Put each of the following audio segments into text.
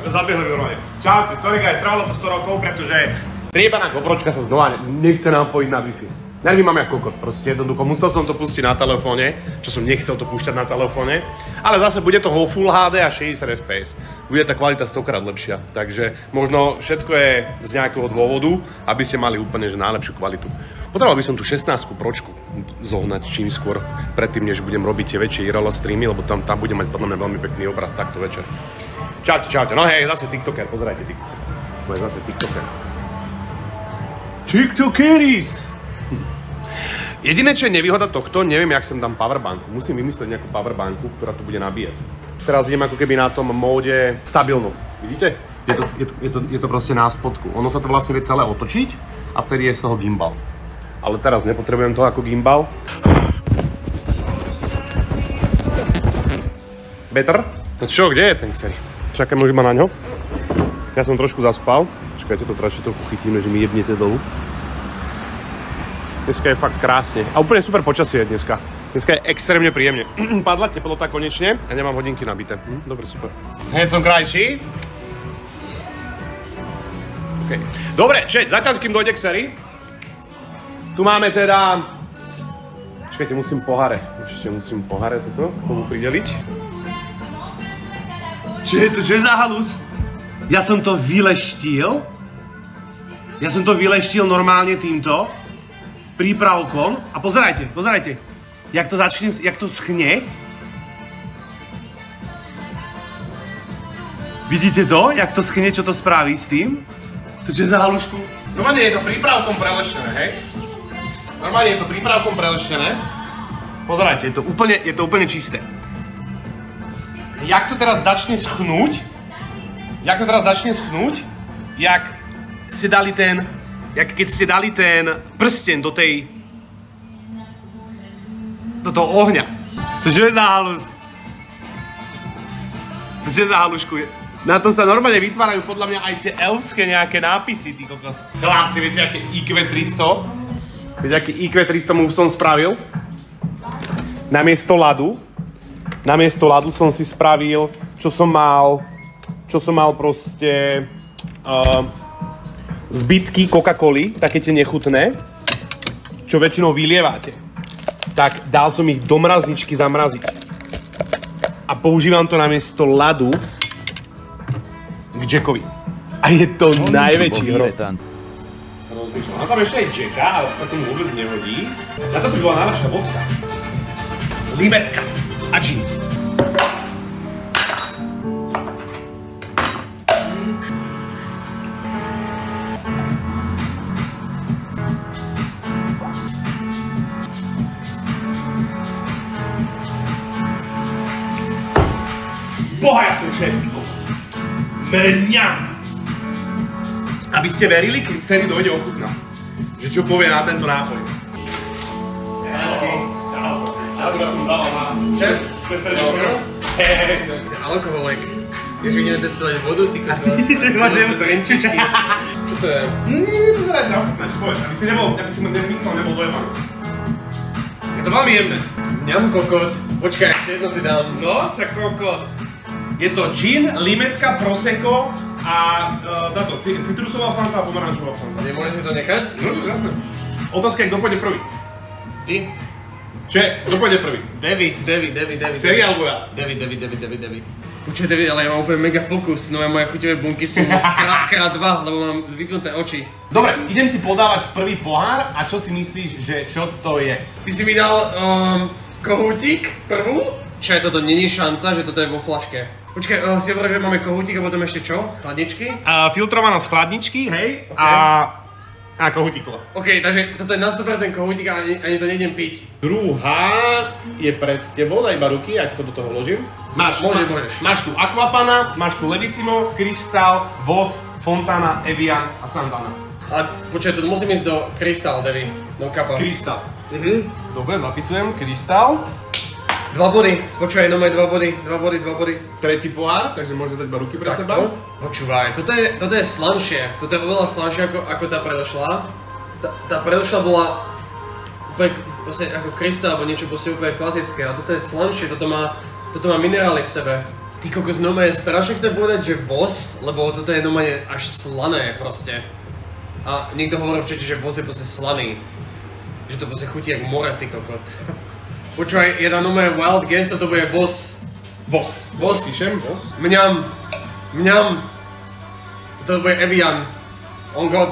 Zabiehli mi normálne. Čaute, sorry guys, trvalo to 100 rokov, pretože priebaná GoPročka sa znova nechce napojiť na Wi-Fi. Nervy mám jak kokot, proste jednoducho. Musel som to pustiť na telefóne, čo som nechcel to púšťať na telefóne. Ale zase bude to vo Full HD a 60 fps. Bude tá kvalita 100-krát lepšia. Takže možno všetko je z nejakého dôvodu, aby ste mali úplne že najlepšiu kvalitu. Potreboval by som tú 16-ku pročku zohnať čím skôr, predtým, než budem robiť tie väčšie IRL streamy, lebo tam budem mať podľa mňa veľmi pekný obraz takto večer. Čaute, čaute. No hej, zase TikToker, pozerajte TikToker. To je zase TikToker. TikTokeris! Jediné, čo je nevýhoda tohto, neviem, jak sem dám powerbanku. Musím vymyslieť nejakú powerbanku, ktorá tu bude nabíjať. Teraz idem ako keby na tom móde stabilnú. Vidíte? Je to proste na spodku. Ono sa to vlastne vie celé otočiť a vtedy je z toho gimbal. Ale teraz nepotrebujem to ako gimbal. Better? No čo, kde je ten kseri? Čakám už ma na ňo. Ja som trošku zaspal. Čakajte, to trošku chytíme, že mi jebnete dolu. Dneska je fakt krásne. A úplne super počasie je dneska. Dneska je extrémne príjemne. Padla teplota konečne a nemám hodinky nabité. Dobre, super. Hneď som krajší. Okay. Dobre, zatiaľ kým dojde k sérii. Tu máme teda... Čakajte, musím pohare. Určite musím pohare toto k tomu prideliť. Čo je to? Čo je za halus? Ja som to vyleštil. Ja som to vyleštil normálne týmto prípravkom. A pozerajte, pozerajte. Jak to začne, jak to schne. Vidíte to? Jak to schne, čo to spraví s tým? To čo je za halušku? Normálne je to prípravkom preleštené, hej? Normálne je to prípravkom preleštené. Pozerajte, je to úplne čisté. Jak to teraz začne schnúť? Jak ste dali ten... Jak keď ste dali ten prsten do toho ohňa. To čo je za halus? To čo je za halušku? Na tom sa normálne vytvárajú podľa mňa aj tie elfské nejaké nápisy, ty kokos. Chlapci, viete, aké IQ 300? Viete, aký IQ 300 mu som spravil? Namiesto ľadu som si spravil, čo som mal proste... zbytky Coca-Coly, také tie nechutné, čo väčšinou vylievate. Tak dal som ich do mrazničky zamraziť. A používam to namiesto ľadu k Jackovi. A je to najväčší hrob. A tam ešte aj Jacka, ale sa tomu vôbec nehodí. Na to by bola najlepšia vodka. Limetka a gin. Boha, ja som šéf, mňam! Aby ste verili, keď sérii dojde ochutná. Že čo povie na tento nápoj. Čau, ja som dal na čest. Hej. Alkoholek. Keď ideme testovať vodu, ty kokos. Máš drenčičky. Čo to je? Pozeraj sa ochutnať, povieš, aby si nemyslel, nebol dojebaný. Je to veľmi jemné. Mňam kokos. Počkaj, jedno si dám. No, však kokos. Je to gin, limetka, prosecco a táto citrusová fanta a pomarančová fanta. Nemôžeš mi to nechať? No, jasné. Otázka je, kto pôjde prvý. Ty? Čo je? Kto pôjde prvý? Devi. Série alebo ja? Devi. Počkaj, Devi, ale ja mám úplne mega fokus, no moje chutivé bunky sú krát dva, lebo mám vypnuté oči. Dobre, idem ti podávať prvý pohár a čo si myslíš, že čo to je? Ty si mi dal kohútik prvú? Čo je toto, není šanca, že toto je vo flaške. Počkaj, si hovoril, že máme kohútik a potom ešte čo? Chladničky? Filtrovaná z chladničky, hej, okay. A kohútiklo. OK, takže toto je na 100% kohútik a ani to nejdem piť. Druhá je pred tebou, daj iba ruky, ja ti to do toho vložím. Môžeš. Máš tu Aquapana, máš tu Levissimo, Crystal, Voss, Fontana, Evian a Santana. Ale počkaj, tu musím ísť do Crystal, Devi, do kapa. Crystal. Dobre, zapisujem, Crystal. 2 body, počúvaj, no majú 2 body. Tretí pohár, takže môže dať iba ruky pred seba. Počúvaj, toto je slanšie, toto je oveľa slanšie ako tá predošlá. Tá predošlá bola úplne ako Crystal alebo niečo úplne klasické, a toto je slanšie, toto Toto má minerály v sebe. Ty kokos, normálne strašne chcem povedať, že voz, lebo toto je normálne až slané proste. A niekto hovorí v čete, že voz je proste slaný. Že to proste chutí jak more, ty kokot. Počúvaj, je tam normálne wild guess, toto bude boss. Boss. Boss. Píšem, boss. Mňam. Mňam. Toto bude Evian. On god.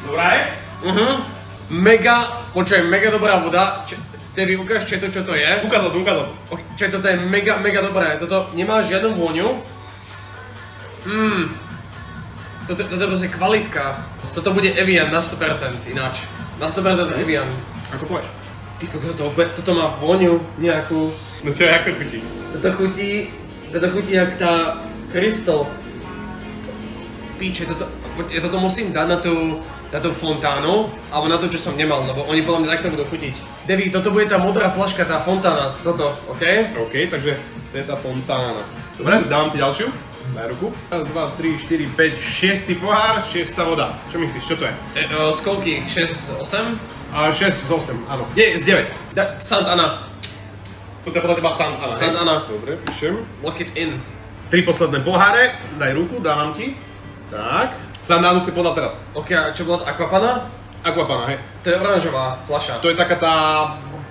Dobrá je? Mega, počúvaj, mega dobrá voda. Devi, ukáž čo to je. Ukázal som. Čo toto je mega, mega dobré. Toto nemá žiadnu vôňu. Toto je proste kvalitka. Toto bude Evian na 100% ináč. Na 100% Evian. Ako povieš? Ty kokos, toto má vôňu nejakú. No čo, jak to chutí? Toto chutí jak tá Crystal. Píče, toto musím dať na tú fontánu, alebo na to, čo som nemal, lebo oni podľa mňa takto budú chutiť. Devi, toto bude tá modrá flaška, tá fontána, toto, OK? OK, takže to je tá fontána. Dobre, dávam ti ďalšiu. Daj ruku. 1, 2, 3, 4, 5, 6 pohár, 6 voda. Čo myslíš, čo to je? Z koľkých? 6 z 8? 6 z 8, áno. Nie, z 9. Sant Anna. To je podľa teba Sant Anna, Sant Anna. Dobre, píšem. Lock it in. 3 posledné poháre, daj ruku, dávam ti. Tak. Sant Annu si podal teraz. OK, a čo bola Aquapana? Aquapana, hej. To je oranžová fľaša. To je taká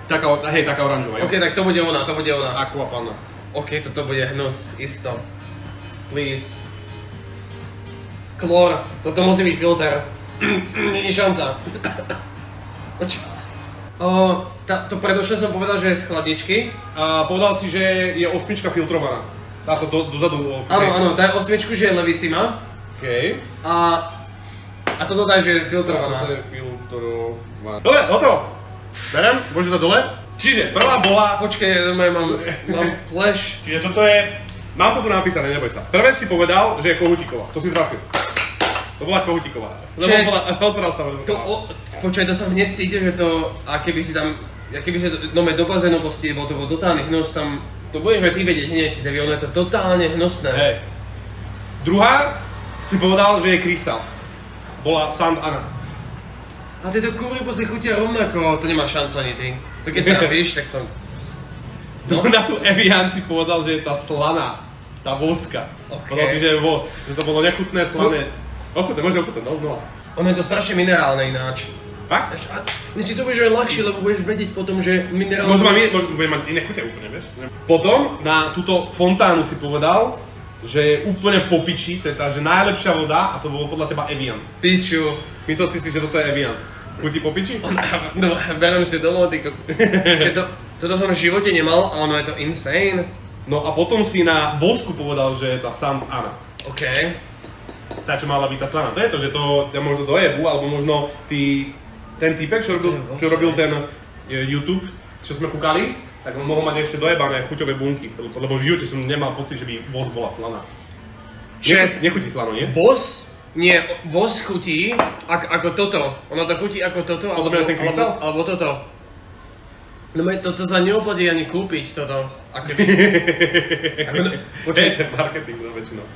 taká oranžová, jo. OK, tak to bude ona. Aquapana. OK, toto bude hnus, isto. Please. Klor, toto musí byť filter. Není šanca. To predošle som povedal, že je z chladničky. Povedal si, že je osmička filtrovaná. Táto dozadu. Áno, daj osmičku, že je Levissima. OK. A toto daj, že je filtrovaná. Toto je filtrovaná. Dobre, hotovo. Berem, môže to dole. Čiže prvá bola... Počkej, mám flash. Čiže toto je... Mám to tu napísané, neboj sa. Prvé si povedal, že je kohutíková. To si trafil. To bola kohutíková. Počkaj, to som hneď cítil, že to... A keby si tam... Keby si to do bazénu postiebol, to bol totálny hnus tam... To budeš aj ty vedieť hneď, Devi, ono je to totálne hnusné. Hej. Druhá si povedal, že je krystál. Bola Sant Anna. A tieto kúry proste chutia rovnako, to nemá šancu ani ty. To keď trafíš, tak som... No. Na tú Evian si povedal, že je tá slaná. Tá voska. Okay. Povedal si, že je voz. Že to bolo nechutné, slané. Ochutné, môže ochutné, no znova. Ono je to strašne minerálne ináč. Fakt? Či to budeš aj ľahšie, lebo budeš vedieť potom, že minerálne... Možno budem mať iné chute úplne, vieš? Potom na túto fontánu si povedal, že je úplne po piči, to je tá, že najlepšia voda a to bolo podľa teba Evian. Piču. Myslel si, že toto je Evian. Chutí po piči? No, berem si domov, ty toto som v živote nemal a ono je to insane. No a potom si na vosku povedal, že je tá Sant Anna. OK. Tá, čo mala byť tá slaná. To je to, že to ťa možno dojebu, alebo možno ten typek, čo robil ten YouTube, čo sme kúkali, tak on mohol mať ešte dojebané chuťové bunky, lebo v živote som nemal pocit, že by voz bola slaná. Nechutí slano, nie? Voz? Nie, voz chutí ako toto. Ono to chutí ako toto, alebo toto. No toto sa neoplatí ani kúpiť, toto. Počkaj, ten marketing no väčšinou.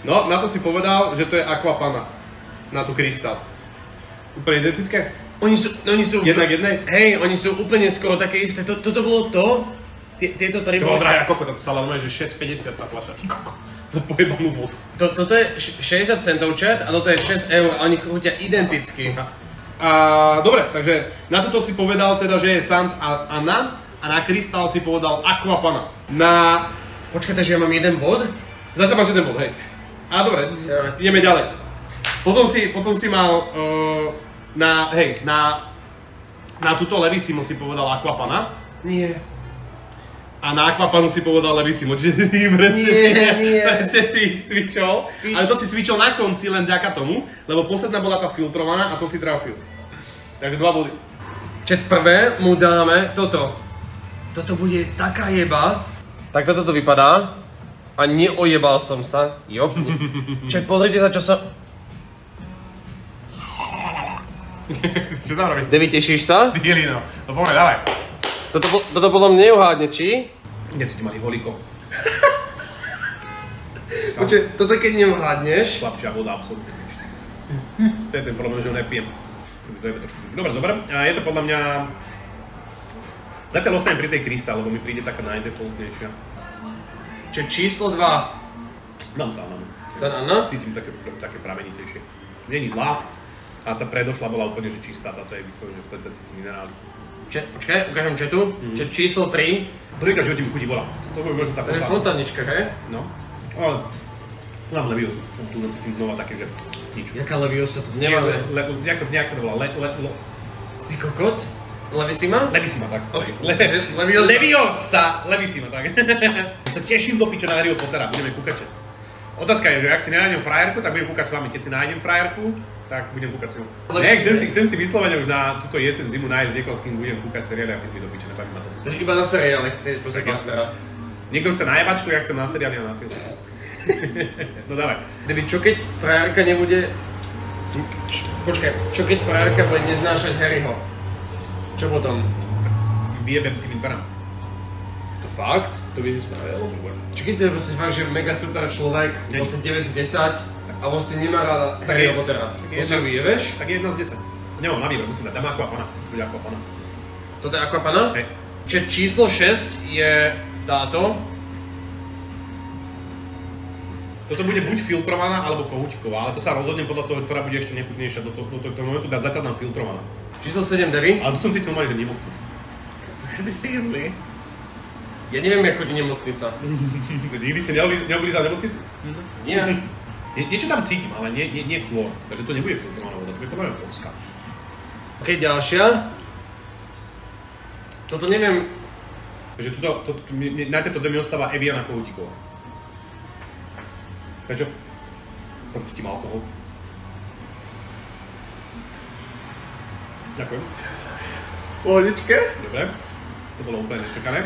No, na to si povedal, že to je Aquapana. Na tú krystál. Úplne identické? Oni sú... Jedna k jednej? Hej, oni sú úplne skoro také isté. Toto bolo to? Tieto tri bolo... To bolo drahé, koľko to stala? No, že 6,50 tá fľaša. Za pojebanú vodu. Toto je 60 centov chat a toto je 6 eur a oni chutia identicky. Dobre, takže na toto si povedal teda, že je Sant Anna a na krystál si povedal Aquapana. Počkaj, takže ja mám jeden bod? Zatiaľ máš jeden bod, hej. Dobre, ideme ďalej. Potom si mal na túto Levissimo si povedal Aquapana. Nie. A na Aquapanu si povedal Levissimo, čiže si presne si switchol. Ale to si switchol na konci len vďaka tomu, lebo posledná bola tá filtrovaná a to si trafil. Takže 2 body. Čet prvé mu dáme toto. Toto bude taká jeba. Tak toto vypadá. A neojebal som sa. Jopni. Čet, pozrite sa, čo som... Čo tam robíš? Devi, tešíš sa? Dilino. No poďme, dávaj. Toto podľa mňa neuhádne, či? Kde si ti mali holíko? Počkej, toto keď neuhádneš... Slabšia voda, absolútne. To je ten problém, že ho nepijem. Dobre. A je to podľa mňa... Zatiaľ ostanem pri tej Krista, lebo mi príde taká najdefaultnejšia. Čiže číslo 2. Dám San Anu. San Ana? Cítim také pramenitejšie. Není zlá. A tá predošla bola úplne že čistá, táto je vyslovené, že v tejto cítim minerály. Počkaj, ukážem četu. Čiže číslo 3. Prvýkrát, že mi chutí voda. To bude možno tá To je fontánička, že? No. Ale mám Leviosu. Tu cítim znova také, že nič. Jaká Leviosa to nemáme? Jak sa to volá? Si kokot? Levissima? Levissima, tak. Leviosa. Levissima, tak. Sa teším do piče na Harryho Pottera, budeme kúkať. Otázka je, že ak si nenájdem frajerku, tak budem kúkať s vami. Keď si nájdem frajerku, tak budem kúkať s ňou. Chcem si vyslovene už na túto jeseň, zimu nájsť niekoho, s kým budem kúkať seriály a filmy do piče, nebaví ma toto. Takže iba na seriály chceš pozrieť Mastera. Niekto chce na jebačku, ja chcem na seriály a na film. No dávaj. Kdyby čo keď frajerka nebude... Počkaj, čo keď frajerka bude neznášať Harryho? Čo potom? Vyjebem tým dverám. To fakt? To by si spravil? Čo keď to je vlastne fakt, že mega super človek, vlastne 9 z 10 a vlastne nemá ráda Harryho Pottera. Vlastne ho vyjebeš? Tak je 1 z 10. Nemám na výber, musím dať. Dám Aquapana. Bude Aquapana. Toto je Aquapana? Hej. Čiže číslo 6 je táto. Toto bude buď filtrovaná, alebo kohútiková, ale to sa rozhodnem podľa toho, ktorá bude ešte nechutnejšia do tohto momentu, dá zatiaľ nám filtrovaná. Číslo 7 Devi. Ale tu som cítil normálne, že nemocnica. Ty si jedli. Ja neviem, jak chodí nemocnica. Nikdy ste neoblízal nemocnicu? Nie. Niečo tam cítim, ale nie chlor. Takže to nebude filtrovaná voda, to bude podľa mňa foská. Ok, ďalšia. Toto neviem. Takže na tieto mi ostáva Eviana kohútiková. Prečo? Tam cítim alkohol. Ďakujem. Pohodičke. Dobre. To bolo úplne nečakané.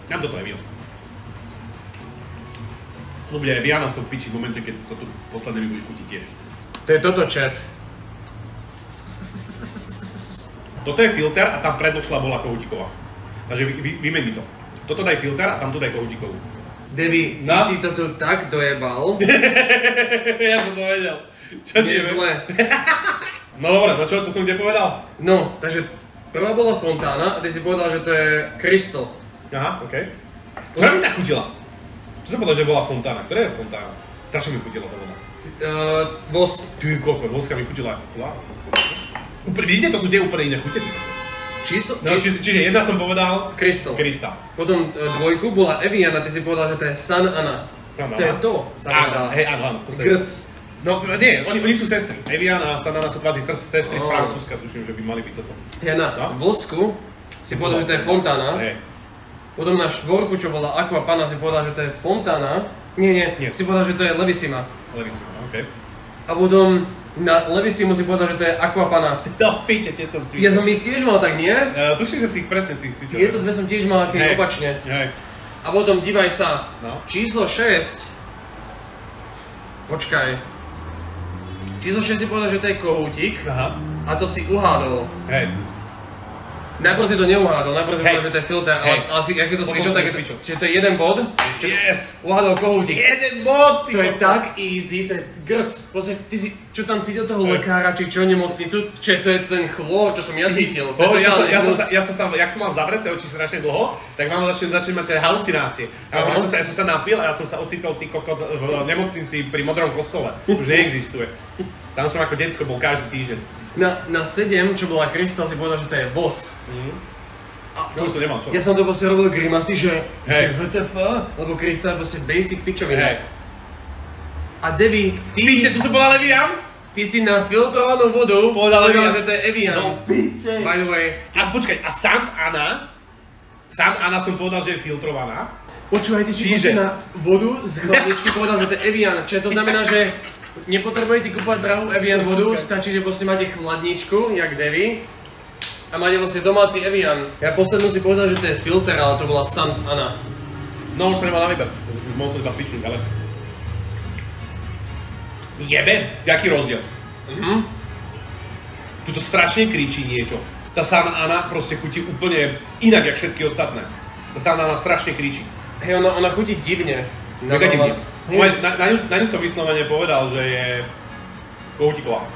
Dám toto Evian. To bude Evian a som v piči v momente, keď toto posledné mi bude chutiť tiež. To je toto, chat. Toto je filter a tam predložila bola kohútiková. Takže vymeň mi to. Toto daj filter a tam tu daj kohútikovú. Devi, ty si to tu tak dojebal. Ja som to vedel. Čo ti je zle. No dobre, no čo som kde povedal? No, takže prvá bola fontána a ty si povedal, že to je Crystal. Aha, okej. Ktorá mi tak chutila? Čo som povedal, že bola fontána? Ktorá je fontána? Tá čo mi chutila tá voda? Vos. Ty kokos, voska mi chutila. Vidíte, to sú tie úplne iné chute. Čiže jedna som povedal... Crystal. Potom dvojku bola Evian a ty si povedal, že to je San Ana. To je to, sa mi zdá. Hej, áno, toto je. Grc. No nie, oni sú sestry. Evian a San Ana sú kvázi sestry z Francúzska, tuším, že by mali byť toto. Na vosku si povedal, že to je fontána. Potom na štvorku, čo bola Aquapana, si povedal, že to je fontána. Nie. Si povedal, že to je Levissima. Levissima, okej. A potom na Levissimu si povedal, že to je Aquapana. No píte, tie som cvičil. Ja som ich tiež mal tak, nie? Tuším, že si ich presne cvičil. Tieto dve som tiež mal aké opačne. A potom dívaj sa, číslo 6. Počkaj. Číslo 6 si povedal, že to je kohútik. A to si uhádol. Hej. Najprv si to neuhádol, najprv si povedal, že to je filter, ale jak si to svičil, tak je to... Čiže to je jeden bod? Yes! Uhádol kohútik. Jeden bod! To je tak easy, to je grc. Proste, ty si, čo tam cítil toho lekára, či čo, nemocnicu? Čiže to je ten chlor, čo som ja cítil. Ja som jak som mal zavreté oči strašne dlho, tak mám začne mať halucinácie. Ja som sa napil a ja som sa ocitol ty kokot v nemocnici pri Modrom kostole. Už neexistuje. Tam som ako decko bol každý týždeň. Na 7, čo bola Crystal, si povedal, že to je Vos. Ja som to proste robil grimasy, že WTF, lebo Crystal je proste basic pičovina. A Devi, ty... Piče, tu som povedal Evian? Ty si na filtrovanú vodu povedal, že to je Evian. No piče. By the way. A počkaj, a Sant Ana som povedal, že je filtrovaná. Počúvaj, ty si proste na vodu z chladničky povedal, že to je Evian. Čiže to znamená, že nepotrebujete kúpať drahú Evian vodu, stačí, že proste máte chladničku, jak Devi. A máte proste domáci Evian. Ja poslednú si povedal, že to je filter, ale to bola Sant Ana. No už som nemal na výber, mohol som iba svičnúť, ale... Jebe, jaký rozdiel? Tuto strašne kričí niečo. Tá San Ana proste chutí úplne inak, jak všetky ostatné. Tá San Ana strašne kričí. Hej, ona chutí divne. Mega divne. Na ňu som vyslovene povedal, že je kohútiková.